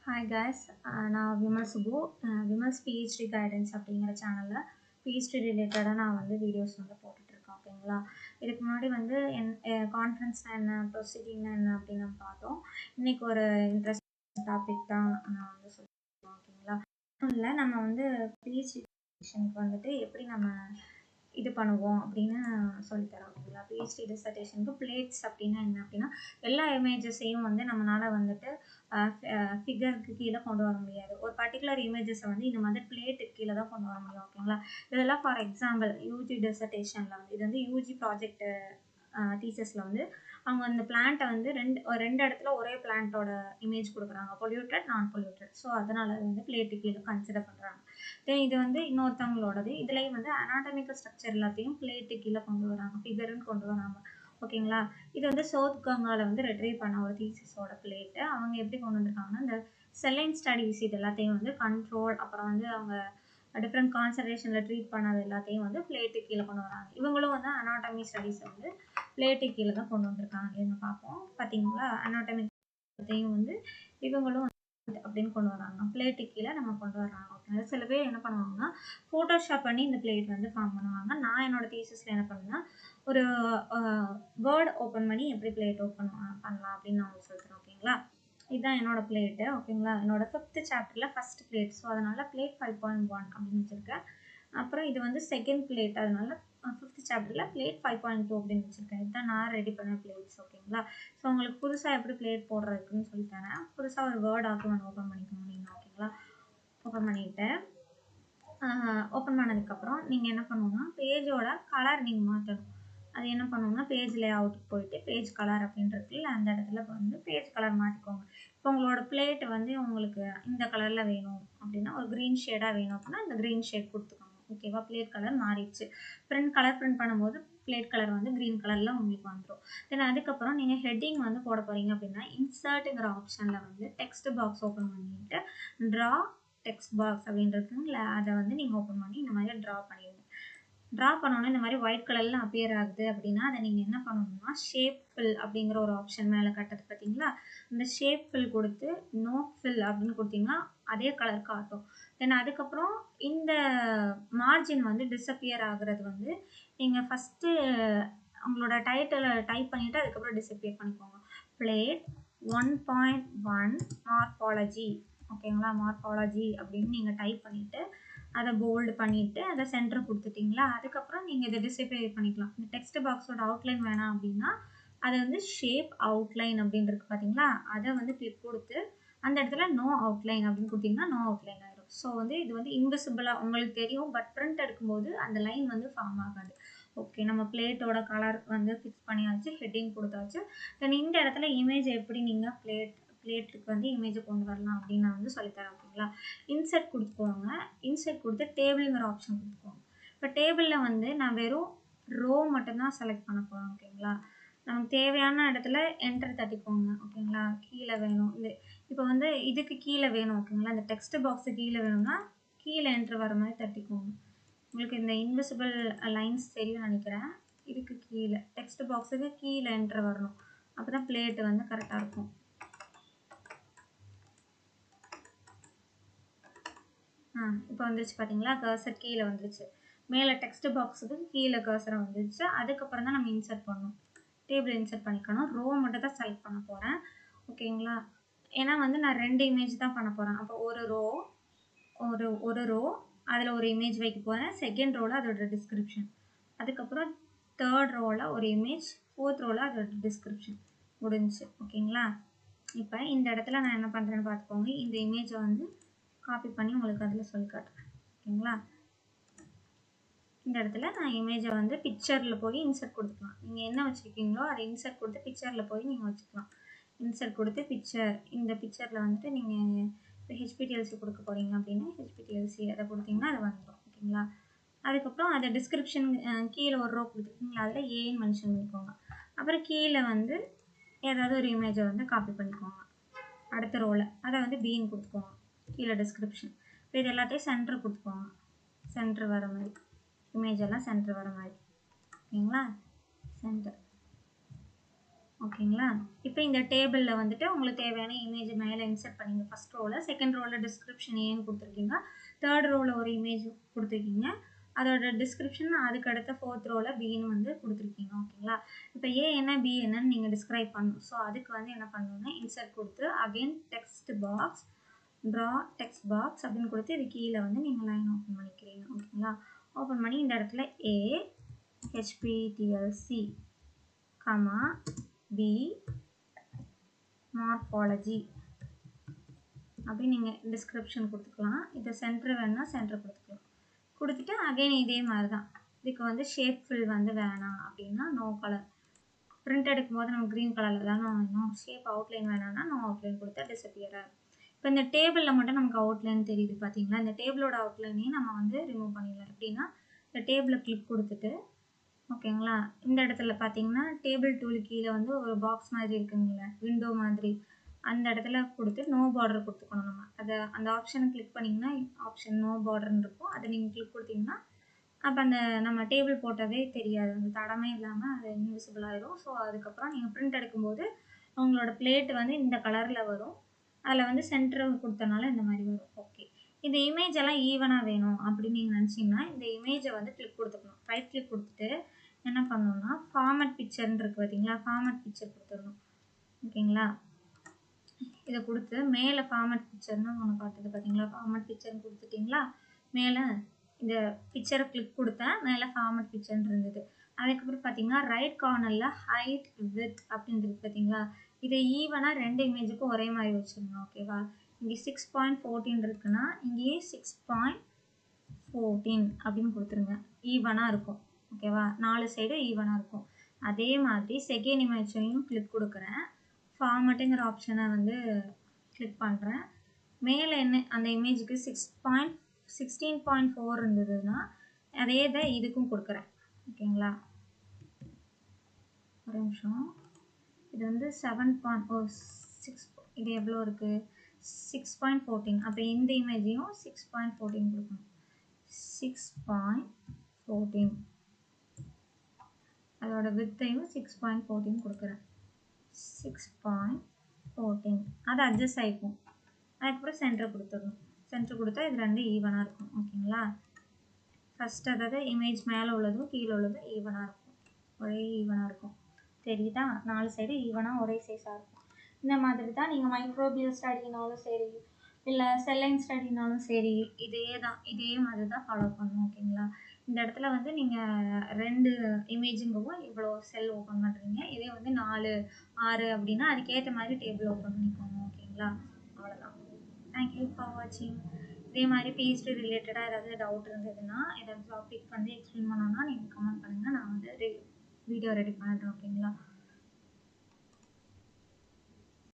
Hi guys, நான் Vimal Subu Vimal's PhD guidance அப்படிங்கிற சேனலில் பிஹெச்டி ரிலேட்டடாக நான் வந்து வீடியோஸ் வந்து போட்டுட்ருக்கேன். ஓகேங்களா? இதுக்கு முன்னாடி வந்து கான்ஃபரன்ஸ் என்ன ப்ரொசீடிங் என்ன அப்படின்னு நம்ம பார்த்தோம். இன்றைக்கி ஒரு இன்ட்ரெஸ்டிங் டாபிக் தான் நான் வந்து சொல்லியிருக்கேன். ஓகேங்களா? இல்லை நம்ம வந்து பிஹெச்டி வந்துட்டு எப்படி நம்ம இது பண்ணுவோம் அப்படின்னு சொல்லித்தரோம். ஓகேங்களா? பிஹெச்டி டிசர்டேஷனுக்கு பிளேட்ஸ் அப்படின்னா என்ன அப்படின்னா எல்லா இமேஜஸையும் வந்து நம்மளால் வந்துட்டு ஃபிகருக்கு கீழே கொண்டு வர முடியாது. ஒரு பர்டிகுலர் இமேஜஸை வந்து இந்த மாதிரி பிளேட்டுக்கு கீழே தான் கொண்டு வர முடியும். ஓகேங்களா? இதெல்லாம் ஃபார் எக்ஸாம்பிள் யூஜி டிசர்டேஷனில் வந்து இது வந்து யூஜி ப்ராஜெக்ட் தீசஸில் வந்து அவங்க அந்த பிளான்ட்டை வந்து ரெண்டு இடத்துல ஒரே பிளான்ட்டோட இமேஜ் கொடுக்குறாங்க, பொல்யூட்டட் நான் பொல்யூட்டட். ஸோ அதனால் அது வந்து பிளேட்டு கீழே கன்சிடர் பண்ணுறாங்க. தென் இது வந்து இன்னொருத்தவங்களோடது. இதுலேயும் வந்து அனாட்டமிக்கல் ஸ்ட்ரக்சர் எல்லாத்தையும் பிளேட்டு கீழே கொண்டு வராங்க, ஃபிகருன்னு கொண்டு வராங்க. ஓகேங்களா? இது வந்து சவுத் கங்காவில் வந்து ரெட்ரீவ் பண்ண ஒரு தீசிஸோட பிளேட்டு. அவங்க எப்படி கொண்டு வந்திருக்காங்கன்னா இந்த செல்லைன் ஸ்டடீஸ் இது எல்லாத்தையும் வந்து கண்ட்ரோல், அப்புறம் வந்து அவங்க டிஃப்ரெண்ட் கான்சன்ட்ரேஷனில் ட்ரீட் பண்ணது எல்லாத்தையும் வந்து பிளேட்டு கீழே கொண்டு வராங்க. இவங்களும் வந்து அனாட்டமி ஸ்டடீஸை வந்து பிளேட்டு கீழே தான் கொண்டு வந்திருக்காங்க. இவங்க பார்ப்போம். பார்த்தீங்களா? அனாட்டமிக்கையும் வந்து இவங்களும் அப்படின்னு கொண்டு வராங்க, பிளேட்டு கீழே நம்ம கொண்டு வர்றாங்க. ஓகேங்களா? சில பேர் என்ன பண்ணுவாங்கன்னா ஃபோட்டோஷாப் பண்ணி இந்த பிளேட் வந்து ஃபார்ம் பண்ணுவாங்க. நான் என்னோட தீசிஸில் என்ன பண்ணுவேன்னா ஒரு வேர்ட் ஓப்பன் பண்ணி எப்படி பிளேட் ஓப்பன் பண்ணலாம் அப்படின்னு நான் உங்களுக்கு சொல்கிறேன். ஓகேங்களா? இதுதான் என்னோட பிளேட்டு. ஓகேங்களா? என்னோட 5th சாப்டரில் ஃபஸ்ட் பிளேட். ஸோ அதனால் பிளேட் 5.1 அப்படின்னு வச்சுருக்கேன். அப்புறம் இது வந்து செகண்ட் பிளேட், அதனால 5th சாப்டரில் பிளேட் 5.2 அப்படின்னு வச்சுருக்கேன். இதுதான் நான் ரெடி பண்ண பிளேட்ஸ். ஓகேங்களா? ஸோ உங்களுக்கு புதுசாக எப்படி பிளேட் போடுறதுக்குன்னு சொல்லித்தரேன். புதுசாக ஒரு வேர்ட் டாக்குமெண்ட் ஓப்பன் பண்ணிக்கணும் நீங்கள். ஓகேங்களா? ஓப்பன் பண்ணிவிட்டு ஓப்பன் பண்ணதுக்கப்புறம் நீங்கள் என்ன பண்ணணும்னா பேஜோட கலர் நீங்கள் மாற்றணும். அது என்ன பண்ணணும்னா பேஜ் லே அவுட்டுக்கு போயிட்டு பேஜ் கலர் அப்படின்றதுல அந்த இடத்துல வந்து பேஜ் கலர் மாற்றிக்கோங்க. இப்போ உங்களோட பிளேட் வந்து உங்களுக்கு இந்த கலரில் வேணும் அப்படின்னா ஒரு க்ரீன் ஷேடாக வேணும் அப்படின்னா இந்த க்ரீன் ஷேட் கொடுத்துக்கோங்க. ஓகேவா? பிளேட் கலர் மாறிடுச்சு. கலர் பிரிண்ட் பண்ணும்போது பிளேட் கலர் வந்து க்ரீன் கலரில் உங்களுக்கு வந்துடும். தென் அதுக்கப்புறம் நீங்கள் ஹெட்டிங் வந்து போட போகிறீங்க அப்படின்னா இன்சர்ட்டுங்கிற ஆப்ஷனில் வந்து டெக்ஸ்ட் பாக்ஸ் ஓப்பன் பண்ணிவிட்டு ட்ரா டெக்ஸ்ட் பாக்ஸ் அப்படின்றதுங்கள அதை வந்து நீங்கள் ஓப்பன் பண்ணி இந்த மாதிரி ட்ரா பண்ணிடுங்க. ட்ரா பண்ணோன்னா இந்த மாதிரி ஒயிட் கலரில் அப்பியர் ஆகுது அப்படின்னா அதை நீங்கள் என்ன பண்ணணும்னா ஷேப் ஃபில் அப்படிங்கிற ஒரு ஆப்ஷன் மேலே கட்டது பார்த்தீங்களா, இந்த ஷேப் ஃபில் கொடுத்து நோ ஃபில் அப்படின்னு கொடுத்தீங்கன்னா அதே கலர் காட்டும். தென் அதுக்கப்புறம் இந்த மார்ஜின் வந்து டிஸப்பியர் ஆகுறது வந்து நீங்கள் ஃபஸ்ட்டு உங்களோட டைட்டிலை டைப் பண்ணிவிட்டு அதுக்கப்புறம் டிஸப்பியர் பண்ணிக்கோங்க. Plate 1.1 morphology. ஓகேங்களா? மார்ஃபாலஜி அப்படின்னு நீங்கள் டைப் பண்ணிவிட்டு அதை போல்டு பண்ணிவிட்டு அதை சென்டர் கொடுத்துட்டிங்களா, அதுக்கப்புறம் நீங்கள் இதை டிஸப்பியர் பண்ணிக்கலாம். இந்த டெக்ஸ்ட் பாக்ஸோட அவுட்லைன் வேணாம் அப்படின்னா அதை வந்து ஷேப் அவுட்லைன் அப்படின்றது பார்த்தீங்களா, அதை வந்து கிளிக் கொடுத்து அந்த இடத்துல நோ அவுட்லைன் அப்படின்னு கொடுத்தீங்கன்னா நோ அவுட்லைன் ஆயிடும். ஸோ வந்து இது வந்து இன்விசிபிளாக உங்களுக்கு தெரியும், பட் பிரிண்ட் எடுக்கும்போது அந்த லைன் வந்து ஃபார்ம் ஆகாது. ஓகே, நம்ம பிளேட்டோட கலர் வந்து ஃபிக்ஸ் பண்ணியாச்சு, ஹெட்டிங் கொடுத்தாச்சு. தென் இந்த இடத்துல இமேஜ் எப்படி நீங்கள் பிளேட்டுக்கு வந்து இமேஜை கொண்டு வரலாம் அப்படின்னு நான் வந்து சொல்லித்தரேன். ஓகேங்களா? இன்சர்ட் கொடுத்துக்கோங்க. இன்சர்ட் கொடுத்து டேபிளுங்கிற ஆப்ஷன் கொடுத்துக்கோங்க. இப்போ டேபிளில் வந்து நான் வெறும் ரோ மட்டும்தான் செலக்ட் பண்ண போகிறேன். ஓகேங்களா? நமக்கு தேவையான இடத்துல என்டர் தட்டிக்கோங்க. ஓகேங்களா? கீழே வேணும் இந்த இப்போ வந்து இதுக்கு கீழே வேணும். ஓகேங்களா? இந்த டெக்ஸ்ட் பாக்ஸு கீழே வேணும்னா கீழே என்ட்ரு வர மாதிரி தட்டிக்கோங்க. உங்களுக்கு இந்த இன்விசிபிள் லைன்ஸ் தெரியும் நினைக்கிறேன். இதுக்கு கீழே டெக்ஸ்ட் பாக்ஸுக்கு கீழே என்ட்ரு வரணும். அப்போ தான் பிளேட்டு வந்து கரெக்டாக இருக்கும். இப்போ வந்துருச்சு பார்த்தீங்களா, கர்சர் கீழே வந்துருச்சு. மேலே டெக்ஸ்ட் பாக்ஸுக்கு கீழே கர்சரை வந்துருச்சு. அதுக்கப்புறம் தான் நம்ம இன்சர்ட் பண்ணணும். டேபிள் இன்சர்ட் பண்ணிக்கணும். ரோ மட்டும் தான் செலக்ட் பண்ண போகிறேன். ஓகேங்களா? ஏன்னா வந்து நான் 2 இமேஜ் தான் பண்ண போகிறேன். அப்போ ஒரு ரோ அதில் ஒரு இமேஜ் வைக்க போகிறேன். செகண்ட் ரோவில் அதோட டிஸ்கிரிப்ஷன், அதுக்கப்புறம் தேர்ட் ரோவில் ஒரு இமேஜ், ஃபோர்த் ரோவில் அதோட டிஸ்கிரிப்ஷன் முடிஞ்சிச்சு. ஓகேங்களா? இப்போ இந்த இடத்துல நான் என்ன பண்ணுறேன்னு பார்த்துக்கோங்க. இந்த இமேஜை வந்து காப்பி பண்ணி உங்களுக்கு அதில் சொல்லி காட்டுறேன். ஓகேங்களா? இந்த இடத்துல நான் இமேஜை வந்து பிக்சரில் போய் இன்சர்ட் கொடுத்துக்கலாம். நீங்கள் என்ன வச்சுருக்கீங்களோ அதை இன்சர்ட் கொடுத்து பிக்சரில் போய் நீங்கள் வச்சுக்கலாம். இன்சர்ட் கொடுத்து பிக்சர், இந்த பிக்சரில் வந்துட்டு நீங்கள் இப்போ ஹெச்பிடிஎல்சி கொடுக்க போகிறீங்க அப்படின்னா ஹெச்பிடிஎல்சி அதை கொடுத்தீங்கன்னா அது வந்துடும். ஓகேங்களா? அதுக்கப்புறம் அதை டிஸ்கிரிப்ஷன் கீழே ஒரு ரோ கொடுத்துருக்கீங்களா, அதில் ஏன்னு மென்ஷன் பண்ணிக்கோங்க. அப்புறம் கீழே வந்து ஏதாவது ஒரு இமேஜை வந்து காப்பி பண்ணிக்கோங்க. அடுத்த ரோவில் அதை வந்து பின்னு கொடுத்துக்கோங்க. கீழே டிஸ்கிரிப்ஷன். இப்போ இது எல்லாத்தையும் சென்டர் கொடுத்துக்கோங்க. சென்டர் வர மாதிரி இமேஜ் எல்லாம் சென்டர் வர மாதிரி. ஓகேங்களா? சென்டர். ஓகேங்களா? இப்போ இந்த டேபிளில் வந்துட்டு உங்களுக்கு தேவையான இமேஜ் மேலே இன்சர்ட் பண்ணிங்க ஃபஸ்ட் ரோவில். செகண்ட் ரோவில் டிஸ்கிரிப்ஷன் ஏன்னு கொடுத்துருக்கீங்க. தேர்ட் ரோவில் ஒரு இமேஜ் கொடுத்துருக்கீங்க. அதோட டிஸ்கிரிப்ஷன் அதுக்கு அடுத்த ஃபோர்த் ரோவில் பின்னு வந்து கொடுத்துருக்கீங்க. ஓகேங்களா? இப்போ ஏ என்ன பி என்னன்னு நீங்கள் டிஸ்கிரைப் பண்ணணும். ஸோ அதுக்கு வந்து என்ன பண்ணணும்னா இன்சர்ட் கொடுத்து again text box draw text box அப்படின்னு கொடுத்து இது கீழே வந்து நீங்கள் லைன் ஓப்பன் பண்ணிக்கிறீங்க. ஓகேங்களா? ஓப்பன் பண்ணி இந்த இடத்துல ஏ HPTLC கமா பி மார்ஃபாலஜி அப்படி நீங்கள் டிஸ்கிரிப்ஷன் கொடுத்துக்கலாம். இதை சென்டர் வேணுன்னா சென்டர் கொடுத்துக்கலாம். கொடுத்துட்டு அகைன் இதே மாதிரி தான். இதுக்கு வந்து ஷேப் ஃபில் வந்து வேணாம் அப்படின்னா நோ கலர். பிரிண்ட் எடுக்கும்போது நம்ம க்ரீன் கலரில் தானே வேணும். ஷேப் அவுட்லைன் வேணாம்னா நோ அவுட்லைன் கொடுத்தா டிஸப்பியர் ஆகும். இப்போ இந்த டேபிளில் மட்டும் நமக்கு அவுட்லைன் தெரியுது பார்த்தீங்களா? இந்த டேபிளோட அவுட்லைனையும் நம்ம வந்து ரிமூவ் பண்ணிடலாம். எப்படின்னா இந்த டேபிளை கிளிக் கொடுத்துட்டு ஓகேங்களா, இந்த இடத்துல பார்த்தீங்கன்னா டேபிள் டூல் கீழே வந்து ஒரு பாக்ஸ் மாதிரி இருக்குங்களா, விண்டோ மாதிரி, அந்த இடத்துல கொடுத்து நோ பார்டர் கொடுத்துக்கணும். நம்ம அதை அந்த ஆப்ஷனை கிளிக் பண்ணிங்கன்னா ஆப்ஷன் நோ பார்டர்னு இருக்கும். அதை நீங்கள் கிளிக் கொடுத்தீங்கன்னா அப்போ அந்த நம்ம டேபிள் போட்டதே தெரியாது, அந்த தடமே இல்லாமல் அது இன்விசிபிள் ஆயிடும். ஸோ அதுக்கப்புறம் நீங்கள் பிரிண்ட் எடுக்கும்போது உங்களோட பிளேட் வந்து இந்த கலரில் வரும். அதில் வந்து சென்டர் கொடுத்தனால இந்த மாதிரி வரும். ஓகே, இந்த இமேஜ் எல்லாம் ஈவனாக வேணும் அப்படின்னு நீங்கள் நினச்சிங்கன்னா இந்த இமேஜை வந்து கிளிக் கொடுத்துக்கணும். ரைட் கிளிக் கொடுத்துட்டு என்ன பண்ணணும்னா ஃபார்மட் பிக்சர்னு இருக்குது பார்த்தீங்களா, ஃபார்மட் பிக்சர் கொடுத்துடணும். ஓகேங்களா? இதை கொடுத்து மேலே ஃபார்மட் பிக்சர்னு ஒன்று காட்டுது பார்த்தீங்களா, ஃபார்மட் பிக்சர்னு கொடுத்துட்டிங்களா, மேலே இந்த பிக்சரை கிளிக் கொடுத்தா மேலே ஃபார்மட் பிக்சர்னு இருந்தது. அதுக்கப்புறம் பார்த்தீங்கன்னா ரைட் கார்னரில் ஹைட் வித் அப்படின்றது பார்த்தீங்களா, இதை ஈவனாக ரெண்டு இமேஜுக்கும் ஒரே மாதிரி வச்சுருங்க. ஓகேவா? இங்கே 6.14 இருக்குன்னா இங்கேயே 6.14 அப்படின்னு கொடுத்துருங்க. ஈவனாக இருக்கும். ஓகேவா? 4 சைடும் ஈவனாக இருக்கும். அதே மாதிரி செகண்ட் இமேஜையும் கிளிக் கொடுக்குறேன். ஃபார்மட்டுங்கிற ஆப்ஷனை வந்து கிளிக் பண்ணுறேன். மேலே என்ன அந்த இமேஜுக்கு 16.4 இருந்ததுன்னா அதே தான் இதுக்கும் கொடுக்குறேன். ஓகேங்களா? ஒரு நிமிஷம். இது வந்து 7.6, இது எவ்வளோ இருக்குது 6.14. அப்போ இந்த இமேஜையும் 6.14 கொடுக்கணும். 6.14 அதோட வித்தையும் 6.14 கொடுக்குறேன். 6.14 அது அட்ஜஸ்ட் ஆகிக்கும். அதுக்கப்புறம் சென்டர் கொடுத்துடணும். சென்டர் கொடுத்தா இது ரெண்டு ஈவனாக இருக்கும். ஓகேங்களா? ஃபஸ்ட் அதாவது இமேஜ் மேலே உள்ளதும் கீழே உள்ளதும் ஈவனாக இருக்கும், ஒரே ஈவனாக இருக்கும். தெரியுதா? 4 சைடு ஈவனாக ஒரே சைஸாக இருக்கும். இந்த மாதிரி தான் நீங்கள் மைக்ரோபியல் ஸ்டடினாலும் சரி இல்லை செல்லைன் ஸ்டடினாலும் சரி இதே மாதிரி தான் ஃபாலோ பண்ணணும். ஓகேங்களா? இந்த இடத்துல வந்து நீங்கள் 2 இமேஜுங்கவும் இவ்வளோ செல் ஓப்பன் பண்ணுறீங்க. இதே வந்து 4, 6 அப்படின்னா அதுக்கேற்ற மாதிரி டேபிள் ஓப்பன் பண்ணிக்கோங்க. ஓகேங்களா? அவ்வளோதான். தேங்க்யூ ஃபார் வாட்சிங். இதே மாதிரி PhD ரிலேட்டடாக ஏதாவது டவுட் இருந்ததுன்னா, ஏதாவது டாபிக் வந்து எக்ஸ்பிளைன் பண்ணணும்னா நீங்கள் கமெண்ட் பண்ணுங்கள். நான் வந்து வீடியோ ரெடி பண்ணுறேன். ஓகேங்களா?